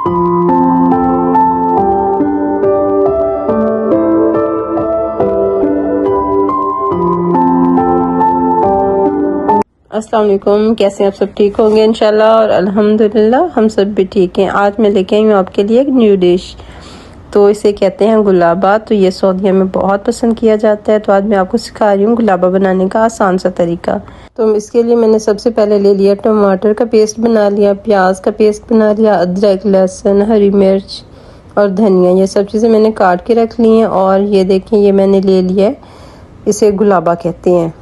अस्सलाम वालेकुम, कैसे हैं आप सब? ठीक होंगे इंशाल्लाह और अल्हम्दुलिल्लाह हम सब भी ठीक हैं। आज मैं लेके आई हूँ आपके लिए एक न्यू डिश। तो इसे कहते हैं गुलाबा। तो ये सऊदीया में बहुत पसंद किया जाता है। तो आज मैं आपको सिखा रही हूँ गुलाबा बनाने का आसान सा तरीका। तो इसके लिए मैंने सबसे पहले ले लिया टमाटर का पेस्ट बना लिया, प्याज का पेस्ट बना लिया, अदरक, लहसुन, हरी मिर्च और धनिया, ये सब चीज़ें मैंने काट के रख ली हैं। और ये देखें, ये मैंने ले लिया है, इसे गुलाबा कहते हैं।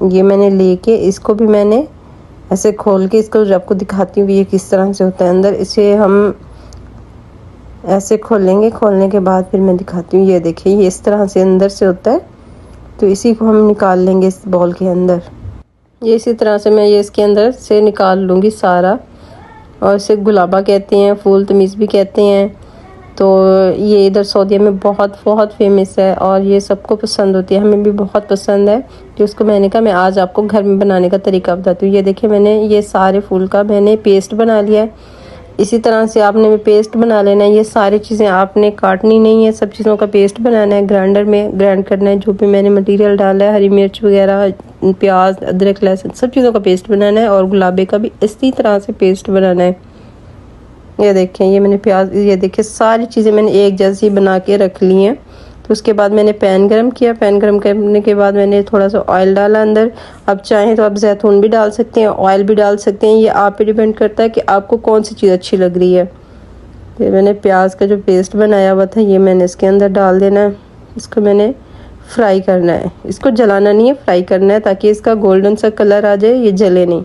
ये मैंने लेके इसको भी मैंने ऐसे खोल के इसको आपको दिखाती हूँ ये किस तरह से होता है अंदर। इसे हम ऐसे खोलेंगे, खोलने के बाद फिर मैं दिखाती हूँ। ये देखिए, ये इस तरह से अंदर से होता है। तो इसी को हम निकाल लेंगे इस बॉल के अंदर। ये इसी तरह से मैं ये इसके अंदर से निकाल लूँगी सारा। और इसे गुलाबा कहते हैं, फूल तमीज़ भी कहते हैं। तो ये इधर सऊदीया में बहुत बहुत फेमस है और ये सबको पसंद होती है, हमें भी बहुत पसंद है। तो उसको मैंने कहा मैं आज आपको घर में बनाने का तरीका बताती हूँ। ये देखिए, मैंने ये सारे फूल का मैंने पेस्ट बना लिया है। इसी तरह से आपने भी पेस्ट बना लेना है। ये सारी चीज़ें आपने काटनी नहीं है, सब चीज़ों का पेस्ट बनाना है, ग्राइंडर में ग्राइंड करना है। जो भी मैंने मटेरियल डाला है, हरी मिर्च वगैरह, प्याज, अदरक, लहसुन, सब चीज़ों का पेस्ट बनाना है। और गुलाबे का भी इसी तरह से पेस्ट बनाना है। ये देखें, ये मैंने प्याज, ये देखिए सारी चीज़ें मैंने एक जैसी बना के रख ली हैं। तो उसके बाद मैंने पैन गरम किया। पैन गरम करने के बाद मैंने थोड़ा सा ऑयल डाला अंदर। अब चाहें तो आप जैतून भी डाल सकते हैं, ऑयल भी डाल सकते हैं, ये आप पे डिपेंड करता है कि आपको कौन सी चीज़ अच्छी लग रही है। फिर मैंने प्याज का जो पेस्ट बनाया हुआ था ये मैंने इसके अंदर डाल देना है। इसको मैंने फ्राई करना है, इसको जलाना नहीं है, फ्राई करना है ताकि इसका गोल्डन सा कलर आ जाए, ये जले नहीं,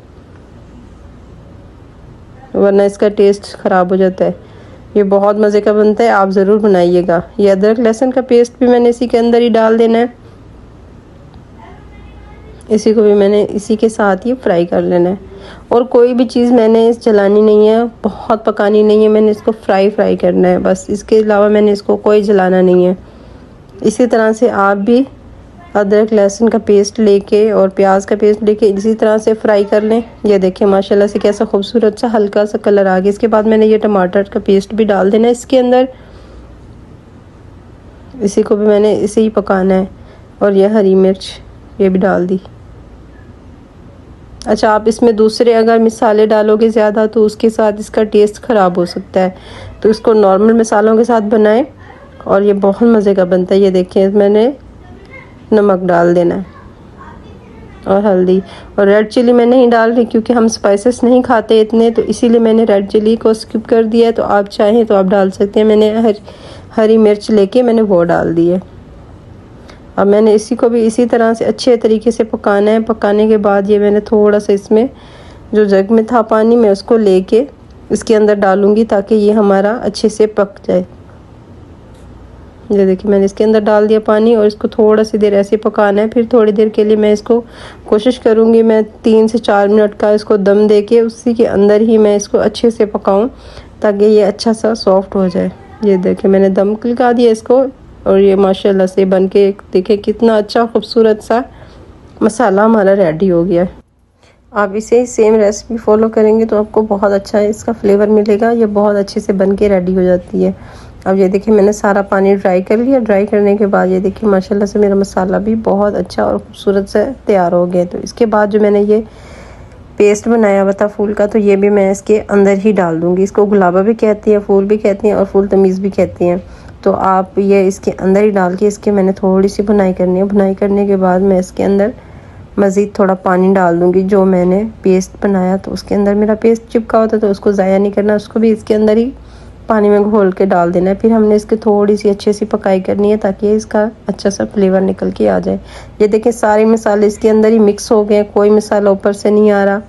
वरना इसका टेस्ट ख़राब हो जाता है। ये बहुत मज़े का बनता है, आप ज़रूर बनाइएगा। ये अदरक लहसुन का पेस्ट भी मैंने इसी के अंदर ही डाल देना है। इसी को भी मैंने इसी के साथ ही फ्राई कर लेना है। और कोई भी चीज़ मैंने जलानी नहीं है, बहुत पकानी नहीं है, मैंने इसको फ्राई करना है बस। इसके अलावा मैंने इसको कोई जलाना नहीं है। इसी तरह से आप भी अदरक लहसुन का पेस्ट लेके और प्याज का पेस्ट लेके इसी तरह से फ्राई कर लें। ये देखिए माशाल्लाह से कैसा खूबसूरत सा हल्का सा कलर आ गया। इसके बाद मैंने ये टमाटर का पेस्ट भी डाल देना है इसके अंदर। इसी को भी मैंने इसे ही पकाना है। और ये हरी मिर्च ये भी डाल दी। अच्छा, आप इसमें दूसरे अगर मसाले डालोगे ज़्यादा तो उसके साथ इसका टेस्ट ख़राब हो सकता है। तो इसको नॉर्मल मसालों के साथ बनाएं और ये बहुत मज़े का बनता है। ये देखिए, मैंने नमक डाल देना है और हल्दी। और रेड चिली मैं नहीं डाल रही क्योंकि हम स्पाइसेस नहीं खाते इतने, तो इसीलिए मैंने रेड चिली को स्किप कर दिया है। तो आप चाहें तो आप डाल सकते हैं। मैंने हरी मिर्च लेके मैंने वो डाल दी है। अब मैंने इसी को भी इसी तरह से अच्छे तरीके से पकाना है। पकाने के बाद ये मैंने थोड़ा सा इसमें जो जग में था पानी, मैं उसको लेके इसके अंदर डालूँगी ताकि ये हमारा अच्छे से पक जाए। ये देखिए, मैंने इसके अंदर डाल दिया पानी और इसको थोड़ा सी देर ऐसे पकाना है। फिर थोड़ी देर के लिए मैं इसको कोशिश करूँगी मैं 3 से 4 मिनट का इसको दम दे के उसी के अंदर ही मैं इसको अच्छे से पकाऊँ ताकि ये अच्छा सा सॉफ्ट हो जाए। ये देखिए, मैंने दम लगा दिया इसको और ये माशाल्लाह से बन के देखिए कितना अच्छा खूबसूरत सा मसाला हमारा रेडी हो गया है। आप इसे सेम रेसिपी फॉलो करेंगे तो आपको बहुत अच्छा इसका फ्लेवर मिलेगा। ये बहुत अच्छे से बन के रेडी हो जाती है। अब ये देखिए, मैंने सारा पानी ड्राई कर लिया। ड्राई करने के बाद ये देखिए माशाल्लाह से मेरा मसाला भी बहुत अच्छा और खूबसूरत से तैयार हो गया। तो इसके बाद जो मैंने ये पेस्ट बनाया हुआ था फूल का, तो ये भी मैं इसके अंदर ही डाल दूँगी। इसको गुलाबा भी कहती हैं, फूल भी कहती हैं और फूल तमीज़ भी कहती हैं। तो आप ये इसके अंदर ही डाल के इसके मैंने थोड़ी सी भुनाई करनी है। भुनाई करने के बाद मैं इसके अंदर मज़ीद थोड़ा पानी डाल दूँगी। जो मैंने पेस्ट बनाया तो उसके अंदर मेरा पेस्ट चिपका होता तो उसको ज़ाया नहीं करना, उसको भी इसके अंदर ही पानी में घोल के डाल देना है। फिर हमने इसकी थोड़ी सी अच्छे सी पकाई करनी है ताकि इसका अच्छा सा फ्लेवर निकल के आ जाए। ये देखिए, सारे मसाले इसके अंदर ही मिक्स हो गए, कोई मसाला ऊपर से नहीं आ रहा,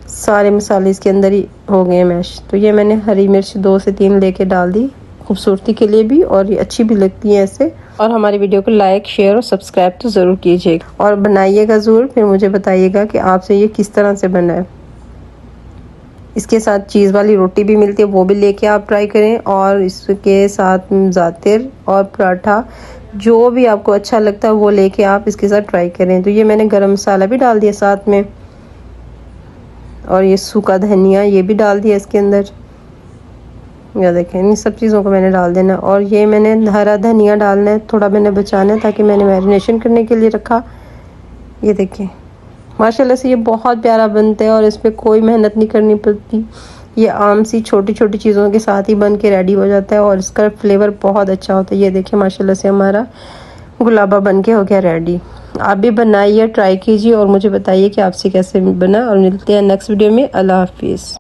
सारे मसाले इसके अंदर ही हो गए मैश। तो ये मैंने हरी मिर्च 2 से 3 लेके डाल दी खूबसूरती के लिए भी, और ये अच्छी भी लगती है ऐसे। और हमारी वीडियो को लाइक, शेयर और सब्सक्राइब तो ज़रूर कीजिएगा और बनाइएगा ज़रूर। फिर मुझे बताइएगा कि आपसे ये किस तरह से बना है। इसके साथ चीज़ वाली रोटी भी मिलती है, वो भी लेके आप ट्राई करें। और इसके साथ ज़ातिर और पराठा, जो भी आपको अच्छा लगता है वो लेके आप इसके साथ ट्राई करें। तो ये मैंने गरम मसाला भी डाल दिया साथ में, और ये सूखा धनिया ये भी डाल दिया इसके अंदर। या देखें इन सब चीज़ों को मैंने डाल देना। और ये मैंने हरा धनिया डालना है, थोड़ा मैंने बचाना है ताकि मैंने मैरिनेशन करने के लिए रखा। ये देखें माशाल्लाह से ये बहुत प्यारा बनता है और इस पर कोई मेहनत नहीं करनी पड़ती। ये आम सी छोटी छोटी चीज़ों के साथ ही बन के रेडी हो जाता है और इसका फ्लेवर बहुत अच्छा होता है। ये देखिए माशाल्लाह से हमारा गुलाबा बन के हो गया रेडी। आप भी बनाइए, ट्राई कीजिए और मुझे बताइए कि आपसे कैसे बना। और मिलते हैं नेक्स्ट वीडियो में। अल्लाह हाफिज़।